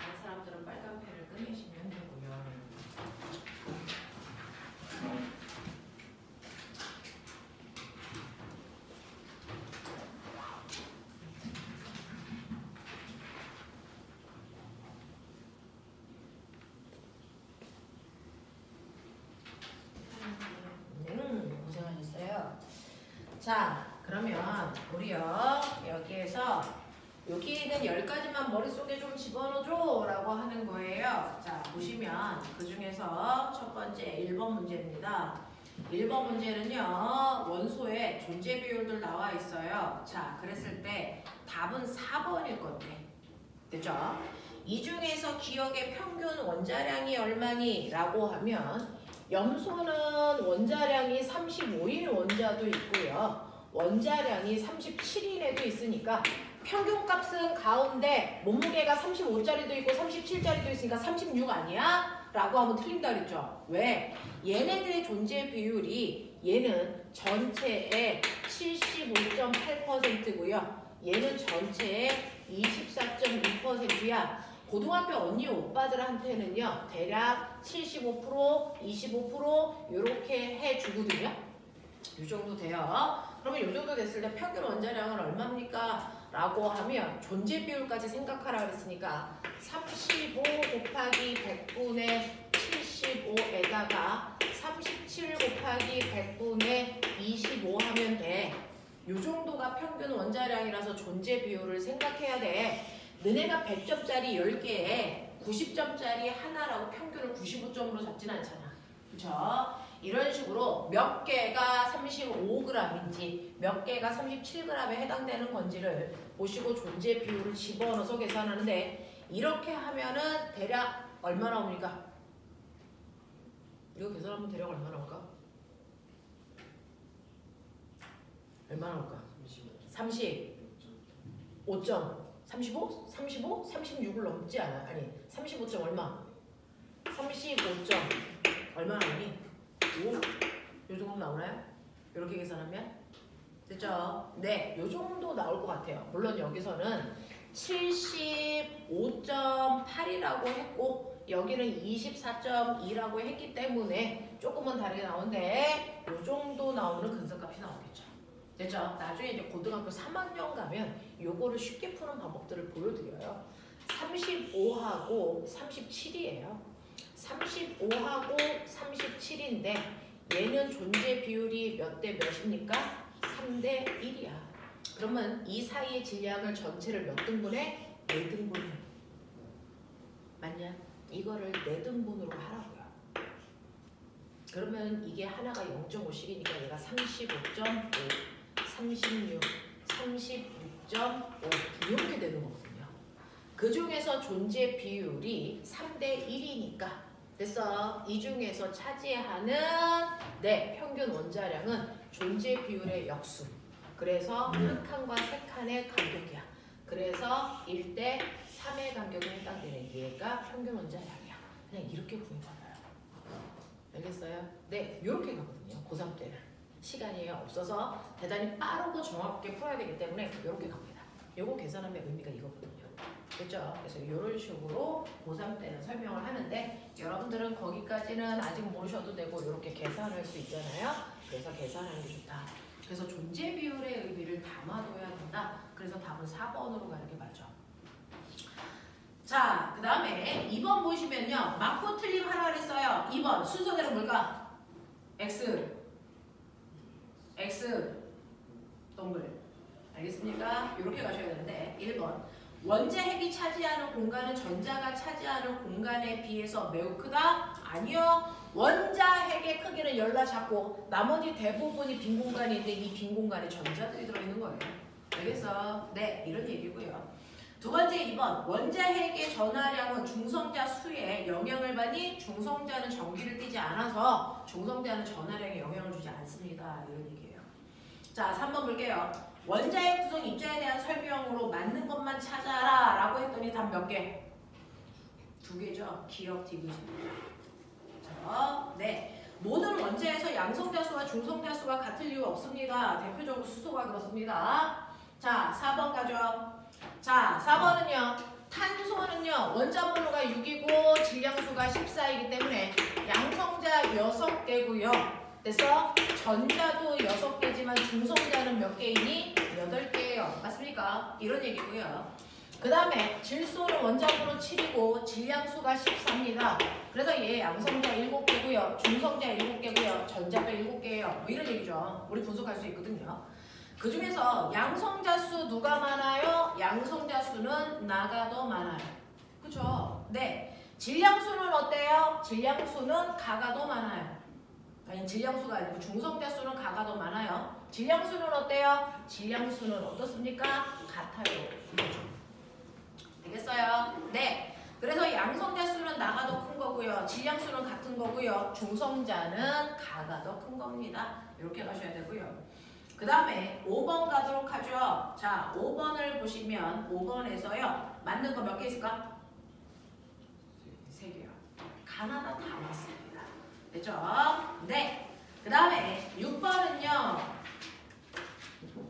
다른 사람들은 빨간 펜을 꺼내시면 되고요. 고생하셨어요. 자, 그러면 우리요 여기에서 여기는 10가지만 머릿속에 좀 집어넣어줘 라고 하는 거예요. 자, 보시면 그 중에서 첫 번째 1번 문제입니다. 1번 문제는요 원소의 존재 비율들 나와 있어요. 자, 그랬을 때 답은 4번일 건데, 됐죠? 이 중에서 기억의 평균 원자량이 얼마니? 라고 하면 염소는 원자량이 35인 원자도 있고요. 원자량이 37인에도 있으니까 평균값은 가운데 몸무게가 35짜리도 있고 37짜리도 있으니까 36 아니야? 라고 하면 틀린다 그랬죠. 왜? 얘네들의 존재 비율이 얘는 전체의 75.8%고요. 얘는 전체의 24.2%야. 고등학교 언니 오빠들한테는요 대략 75%, 25% 이렇게 해주거든요. 이 정도 돼요. 그러면 이 정도 됐을 때 평균 원자량은 얼마입니까? 라고 하면 존재 비율까지 생각하라 그랬으니까 35 곱하기 100분의 75에다가 37 곱하기 100분의 25 하면 돼. 이 정도가 평균 원자량이라서 존재 비율을 생각해야 돼. 너네가 100점짜리 10개에 90점짜리 하나라고 평균을 95점으로 잡진 않잖아. 그쵸? 이런 식으로 몇 개가 35g인지 몇 개가 37g에 해당되는 건지를 보시고 존재 비율을 집어넣어서 계산하는데, 이렇게 하면은 대략 얼마 나옵니까? 이거 계산하면 대략 얼마 나올까? 얼마 나올까? 35점. 35? 35? 36을 넘지 않아. 아니 35점 얼마? 35점 얼마 나오니? 5? 요 정도 나오나요? 이렇게 계산하면? 됐죠? 네, 요 정도 나올 것 같아요. 물론 여기서는 75.8이라고 했고 여기는 24.2라고 했기 때문에 조금은 다르게 나오는데 요 정도 나오는 근성값이 나오겠죠. 됐죠? 나중에 이제 고등학교 3학년 가면 요거를 쉽게 푸는 방법들을 보여드려요. 35하고 37이에요. 35하고 37인데 얘는 존재 비율이 몇 대 몇입니까? 3대 1이야. 그러면 이 사이의 질량을 전체를 몇 등분해? 4등분해. 맞냐? 이거를 4등분으로 하라고요. 그러면 이게 하나가 0.5씩이니까 얘가 35.5, 36, 36.5 이렇게 되는 거거든요. 그 중에서 존재 비율이 3대 1이니까 됐어. 이 중에서 차지하는 평균 원자량은 존재 비율의 역수. 그래서 한 칸과 세 칸의 간격이야. 그래서 1대 3의 간격에 해당되는 얘가 평균 원자량이야. 그냥 이렇게 구해봐요. 알겠어요? 네, 이렇게 가거든요. 고3 때는. 시간이 없어서 대단히 빠르고 정확하게 풀어야 되기 때문에 이렇게 갑니다. 요거 계산하면 의미가 이거거든요. 그렇죠? 그래서 이런 식으로 고3 때는 설명을 하는데 여러분들은 거기까지는 아직 모르셔도 되고 이렇게 계산할 수 있잖아요. 그래서 계산하는 게 좋다. 그래서 존재 비율의 의미를 담아둬야 된다. 그래서 답은 4번으로 가는 게 맞죠. 자, 그 다음에 2번 보시면요. 맞고 틀림 하나 그랬어요. 2번 순서대로 뭘까? X 동글. 알겠습니까? 이렇게 가셔야 되는데 1번 원자 핵이 차지하는 공간은 전자가 차지하는 공간에 비해서 매우 크다? 아니요. 원자 핵의 크기는 열나 작고 나머지 대부분이 빈 공간이 있는데 이 빈 공간에 전자들이 들어있는 거예요. 알겠어? 네, 이런 얘기고요. 두 번째 2번 원자 핵의 전하량은 중성자 수에 영향을 받니 중성자는 전기를 띠지 않아서 중성자는 전하량에 영향을 주지 않습니다. 이런 얘기예요. 자, 3번 볼게요. 원자의 구성 입자에 대한 설명으로 맞는 것만 찾아라 라고 했더니 답 몇 개? 2개죠. 기억 디귿입니다. 자, 네. 모든 원자에서 양성자 수와 중성자 수가 같을 이유 없습니다. 대표적으로 수소가 그렇습니다. 자, 4번 가죠. 자, 4번은요. 탄소는요. 원자 번호가 6이고 질량수가 14이기 때문에 양성자 6개고요. 그래서 전자도 6개지만 중성자는 몇 개이니? 8개예요. 맞습니까? 이런 얘기고요. 그 다음에 질소는 원자 번호 7이고 질량수가 14입니다. 그래서 얘 양성자 7개고요. 중성자 7개고요. 전자가 7개예요. 뭐 이런 얘기죠. 우리 분석할 수 있거든요. 그 중에서 양성자 수 누가 많아요? 양성자 수는 나가 더 많아요. 그쵸? 네. 질량수는 어때요? 질량수는 가가 더 많아요. 아니 질량수가 아니고 중성자 수는 가가 더 많아요. 질량수는 어때요? 질량수는 어떻습니까? 같아요. 되겠어요? 네. 그래서 양성자 수는 나가 더 큰 거고요. 질량수는 같은 거고요. 중성자는 가가 더 큰 겁니다. 이렇게 가셔야 되고요. 그 다음에 5번 가도록 하죠. 자, 5번을 보시면 5번에서요. 맞는 거 몇 개 있을까? 3개요. 가나다 다 맞습니다. 됐죠? 네. 그 다음에 6번은요.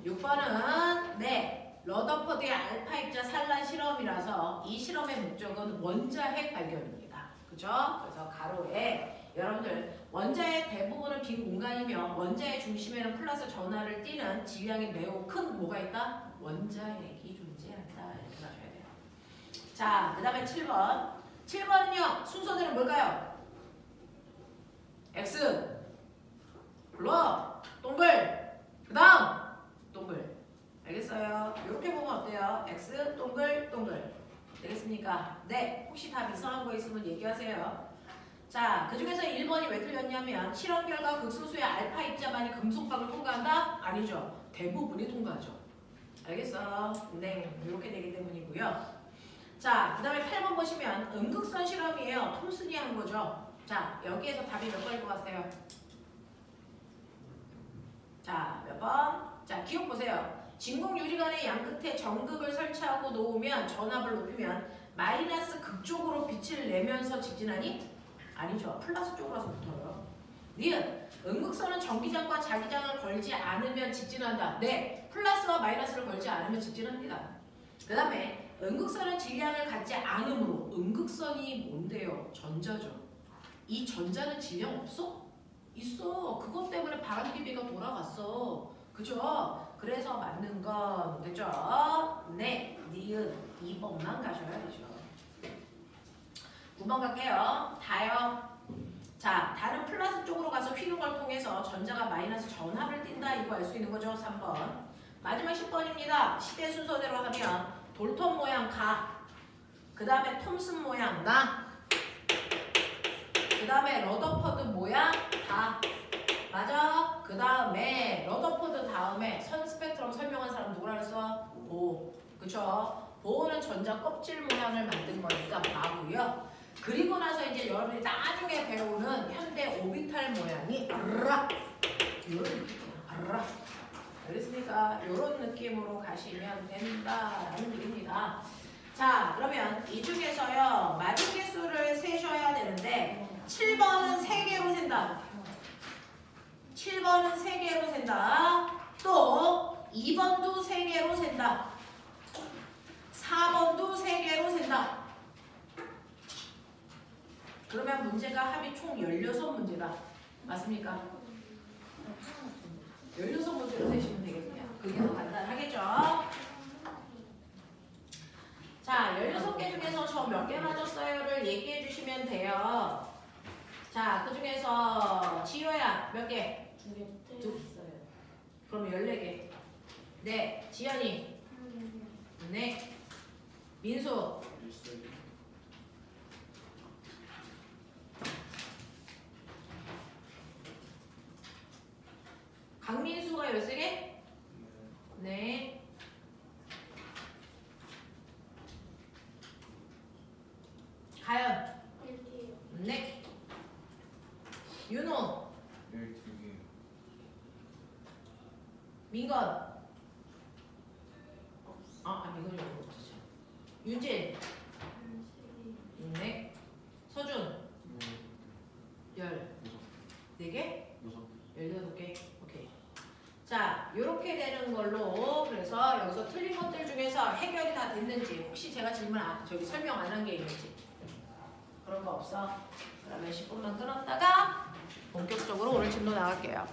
6번은 네. 러더퍼드의 알파 입자 산란 실험이라서 이 실험의 목적은 원자핵 발견입니다. 그죠? 그래서 가로에 여러분들 원자의 대부분은 빈 공간이며 원자의 중심에는 플러스 전하를 띠는 질량이 매우 큰 뭐가 있다? 원자핵이 존재한다. 이렇게 가셔야 돼요. 자, 그 다음에 7번. 7번은요. 순서대로 뭘까요? X 불러 동글 그 다음 동글. 알겠어요? 이렇게 보면 어때요? X 동글 동글. 되겠습니까? 네. 혹시 답 이상한 거 있으면 얘기하세요. 자, 그 중에서 1번이 왜 틀렸냐면 실험 결과 극소수의 알파 입자만이 금속방을 통과한다? 아니죠. 대부분이 통과하죠. 알겠어? 네. 이렇게 되기 때문이고요. 자, 그 다음에 8번 보시면 음극선 실험이에요. 톰슨이 한 거죠. 자, 여기에서 답이 몇 번일 것 같아요? 자, 몇 번? 자, 기억 보세요. 진공 유리관의 양 끝에 전극을 설치하고 놓으면 전압을 높이면 마이너스 극쪽으로 빛을 내면서 직진하니? 아니죠. 플러스 쪽으로 와서 붙어요. 니은 음극선은 전기장과 자기장을 걸지 않으면 직진한다. 네. 플러스와 마이너스를 걸지 않으면 직진합니다. 그 다음에 음극선은 질량을 갖지 않으므로 음극선이 뭔데요? 전자죠. 이 전자는 질량 없어? 있어. 그것 때문에 바람기비가 돌아갔어. 그죠? 그래서 맞는 건 됐죠? 네. 니은 2번만 가셔야 되죠. 9번 갈게요. 다요. 자, 다른 플러스 쪽으로 가서 휘는 걸 통해서 전자가 마이너스 전압을 띈다. 이거 알 수 있는 거죠? 3번. 마지막 10번입니다. 시대 순서대로 하면 돌톱 모양 가. 그 다음에 톰슨 모양 나. 그 다음에 러더퍼드 모양 다. 맞아? 그 다음에 러더퍼드 다음에 선 스펙트럼 설명한 사람 누구라 그랬어? 보호. 그쵸? 보호는 전자 껍질 모양을 만든 거니까 마고요. 그리고 나서 이제 여러분이 나중에 배우는 현대 오비탈 모양이 아르락 이런 느낌이야. 아르락. 알겠습니까? 이런 느낌으로 가시면 된다라는 얘기입니다. 자, 그러면 이 중에서요 맞은 개수를 세셔야 되는데 7번은 3개로 센다. 7번은 3개로 센다. 또 2번도 3개로 센다. 4번도 3개로 센다. 그러면 문제가 합이 총 16문제다. 맞습니까? 16문제로 세시면 되겠네요. 그게 더 간단하겠죠? 자, 16개 중에서 저 몇 개 맞았어요를 얘기해 주시면 돼요. 자, 그 중에서 지효야 몇 개? 2개 틀렸어요. 그럼 14개. 네, 지연이. 네. 민수. 강민수가 13개? 네. 가연. 1개요. 네. 윤호. 12개. 민건. 민건이 없죠. 윤진. 12. 네. 서준. 14개? 18개? 오케이. 자, 요렇게 되는 걸로 그래서 여기서 틀린 것들 중에서 해결이 다 됐는지 혹시 제가 질문 설명 안 한 게 있는지 그런 거 없어? 그러면 10분만 끊었다가 본격적으로 오늘 진도 나갈게요.